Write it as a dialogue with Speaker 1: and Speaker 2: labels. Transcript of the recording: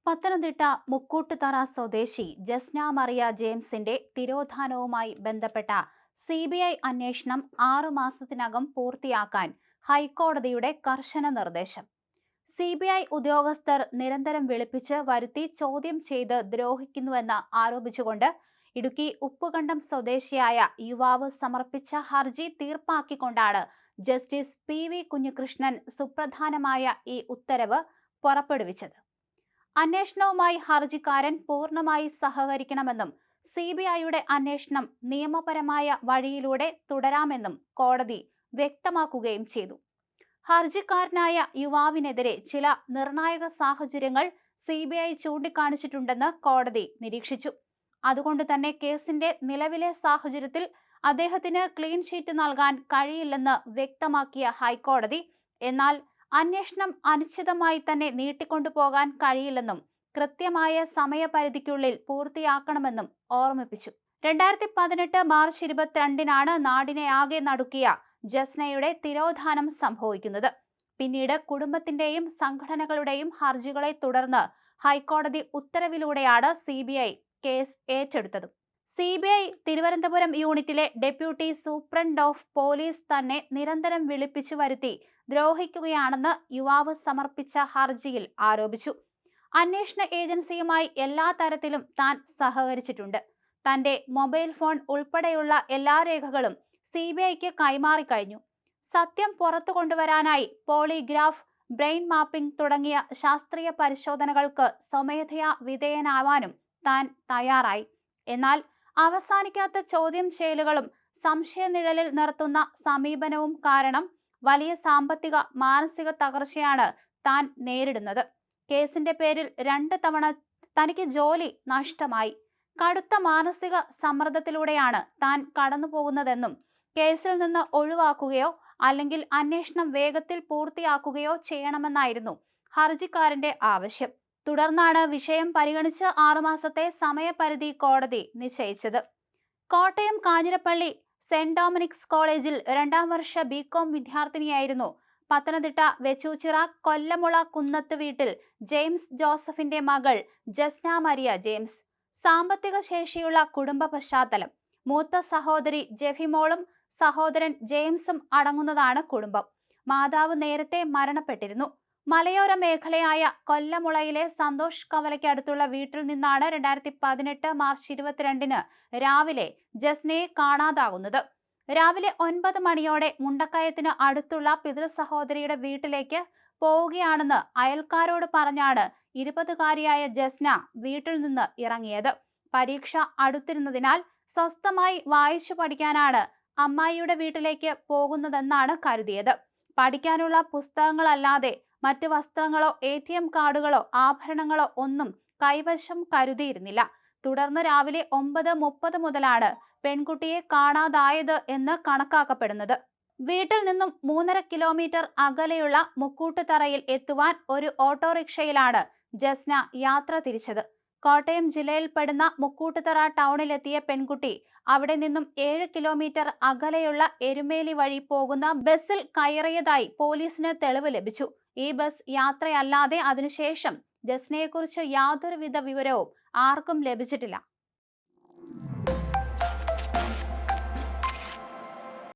Speaker 1: പത്തനംതിട്ട മുക്കൂട്ടുതറ സ്വദേശി ജസ്ന മറിയ ജെയിംസിന്റെ തിരോധാനവുമായി ബന്ധപ്പെട്ട സിബിഐ അന്വേഷണം 6 മാസത്തിനകം പൂർത്തിയാക്കാൻ ഹൈക്കോടതിയുടെ കർശന നിർദ്ദേശം. സിബിഐ ഉദ്യോഗസ്ഥർ നിരന്തരം വിളിപ്പിച്ച് വരുത്തി ചോദ്യം ചെയ്ത് ദ്രോഹിക്കുന്നുവെന്ന് ആരോപിച്ചുകൊണ്ട് ഇടുക്കി ഉപ്പുകണ്ടം സ്വദേശിയായ യുവാവ് സമർപ്പിച്ച ഹർജി തീർപ്പാക്കിക്കൊണ്ടാണ് ജസ്റ്റിസ് പി.വി. കുഞ്ഞികൃഷ്ണൻ സുപ്രധാനമായ ഈ ഉത്തരവ് പുറപ്പെടുവിച്ചത്. അന്വേഷണവുമായി ഹർജിക്കാരൻ പൂർണ്ണമായി സഹകരിക്കണമെന്നും സിബിഐയുടെ അന്വേഷണം നിയമപരമായ വഴിയിലൂടെ തുടരാമെന്നും കോടതി വ്യക്തമാക്കുകയും ചെയ്തു. ഹർജിക്കാരനായ യുവാവിനെതിരെ ചില നിർണായക സാഹചര്യങ്ങൾ സിബിഐ ചൂണ്ടിക്കാണിച്ചിട്ടുണ്ടെന്ന് കോടതി നിരീക്ഷിച്ചു. അതുകൊണ്ട് തന്നെ കേസിന്റെ നിലവിലെ സാഹചര്യത്തിൽ അദ്ദേഹത്തിന് ക്ലീൻ ചീറ്റ് നൽകാൻ കഴിയില്ലെന്ന് വ്യക്തമാക്കിയ ഹൈക്കോടതി, എന്നാൽ അന്വേഷണം അനിശ്ചിതമായി തന്നെ നീട്ടിക്കൊണ്ടുപോകാൻ കഴിയില്ലെന്നും കൃത്യമായ സമയപരിധിക്കുള്ളിൽ പൂർത്തിയാക്കണമെന്നും ഓർമ്മിപ്പിച്ചു. 2018 മാർച്ച് 22-നാണ് നാടിനെ ആകെ നടുക്കിയ ജസ്നയുടെ തിരോധാനം സംഭവിക്കുന്നത്. പിന്നീട് കുടുംബത്തിന്റെയും സംഘടനകളുടെയും ഹർജികളെ തുടർന്ന് ഹൈക്കോടതി ഉത്തരവിലൂടെയാണ് സിബിഐ കേസ് ഏറ്റെടുത്തത്. സിബിഐ തിരുവനന്തപുരം യൂണിറ്റിലെ ഡെപ്യൂട്ടി സൂപ്രണ്ട് ഓഫ് പോലീസ് തന്നെ നിരന്തരം വിളിപ്പിച്ചു വരുത്തി ദ്രോഹിക്കുകയാണെന്ന് യുവാവ് സമർപ്പിച്ച ഹർജിയിൽ ആരോപിച്ചു. അന്വേഷണ ഏജൻസിയുമായി എല്ലാ തരത്തിലും താൻ സഹകരിച്ചിട്ടുണ്ട്. തന്റെ മൊബൈൽ ഫോൺ ഉൾപ്പെടെയുള്ള എല്ലാ രേഖകളും സിബിഐക്ക് കൈമാറിക്കഴിഞ്ഞു. സത്യം പുറത്തു കൊണ്ടുവരാനായി പോളിഗ്രാഫ്, ബ്രെയിൻ മാപ്പിംഗ് തുടങ്ങിയ ശാസ്ത്രീയ പരിശോധനകൾക്ക് സ്വമേധയാ വിധേയനാവാനും താൻ തയ്യാറായി. എന്നാൽ അവസാനിക്കാത്ത ചോദ്യം ചെയ്യലുകളും സംശയനിഴലിൽ നിർത്തുന്ന സമീപനവും കാരണം വലിയ സാമ്പത്തിക മാനസിക തകർച്ചയാണ് താൻ നേരിടുന്നത്. കേസിന്റെ പേരിൽ 2 തവണ തനിക്ക് ജോലി നഷ്ടമായി. കടുത്ത മാനസിക സമ്മർദ്ദത്തിലൂടെയാണ് താൻ കടന്നുപോകുന്നതെന്നും കേസിൽ നിന്ന് ഒഴിവാക്കുകയോ അല്ലെങ്കിൽ അന്വേഷണം വേഗത്തിൽ പൂർത്തിയാക്കുകയോ ചെയ്യണമെന്നായിരുന്നു ഹർജിക്കാരന്റെ ആവശ്യം. തുടർന്നാണ് വിഷയം പരിഗണിച്ച് 6 മാസത്തെ സമയപരിധി കോടതി നിശ്ചയിച്ചത്. കോട്ടയം കാഞ്ഞിരപ്പള്ളി സെന്റ് ഡൊമിനിക്സ് കോളേജിൽ 2ാം വർഷ ബികോം വിദ്യാർത്ഥിനിയായിരുന്നു പത്തനംതിട്ട വെച്ചൂച്ചിറ കൊല്ലമുള കുന്നത്ത് വീട്ടിൽ ജെയിംസ് ജോസഫിന്റെ മകൾ ജസ്ന മരിയ ജെയിംസ്. സാമ്പത്തിക ശേഷിയുള്ള കുടുംബ പശ്ചാത്തലം. മൂത്ത സഹോദരി ജെഫിമോളും സഹോദരൻ ജെയിംസും അടങ്ങുന്നതാണ് കുടുംബം. മാതാവ് നേരത്തെ മരണപ്പെട്ടിരുന്നു. മലയോര മേഖലയായ കൊല്ലമുളയിലെ സന്തോഷ് കവലയ്ക്കടുത്തുള്ള വീട്ടിൽ നിന്നാണ് 2018 മാർച്ച് 22-ന് രാവിലെ ജസ്നയെ കാണാതാകുന്നത്. രാവിലെ 9 മണിയോടെ മുണ്ടക്കയത്തിന് അടുത്തുള്ള പിതൃസഹോദരിയുടെ വീട്ടിലേക്ക് പോവുകയാണെന്ന് അയൽക്കാരോട് പറഞ്ഞാണ് 20-കാരിയായ ജസ്ന വീട്ടിൽ നിന്ന് ഇറങ്ങിയത്. പരീക്ഷ അടുത്തിരുന്നതിനാൽ സ്വസ്ഥമായി വായിച്ചു പഠിക്കാനാണ് അമ്മായിയുടെ വീട്ടിലേക്ക് പോകുന്നതെന്നാണ് കരുതിയത്. പഠിക്കാനുള്ള പുസ്തകങ്ങളല്ലാതെ മറ്റ് വസ്ത്രങ്ങളോ ATM കാർഡുകളോ ആഭരണങ്ങളോ ഒന്നും കൈവശം കരുതിയിരുന്നില്ല. തുടർന്ന് രാവിലെ 9:30 മുതലാണ് പെൺകുട്ടിയെ കാണാതായത് എന്ന് കണക്കാക്കപ്പെടുന്നത്. വീട്ടിൽ നിന്നും 3.5 കിലോമീറ്റർ അകലെയുള്ള മുക്കൂട്ടുതറയിൽ എത്തുവാൻ ഒരു ഓട്ടോറിക്ഷയിലാണ് ജസ്ന യാത്ര തിരിച്ചത്. കോട്ടയം ജില്ലയിൽപ്പെടുന്ന മുക്കൂട്ടുതറ ടൗണിലെത്തിയ പെൺകുട്ടി അവിടെ നിന്നും 7 കിലോമീറ്റർ അകലെയുള്ള എരുമേലി വഴി പോകുന്ന ബസ്സിൽ കയറിയതായി പോലീസിന് തെളിവ് ലഭിച്ചു. ഈ ബസ് യാത്രയല്ലാതെ അതിനുശേഷം ജസ്നയെക്കുറിച്ച് യാതൊരുവിധ വിവരവും ആർക്കും ലഭിച്ചിട്ടില്ല.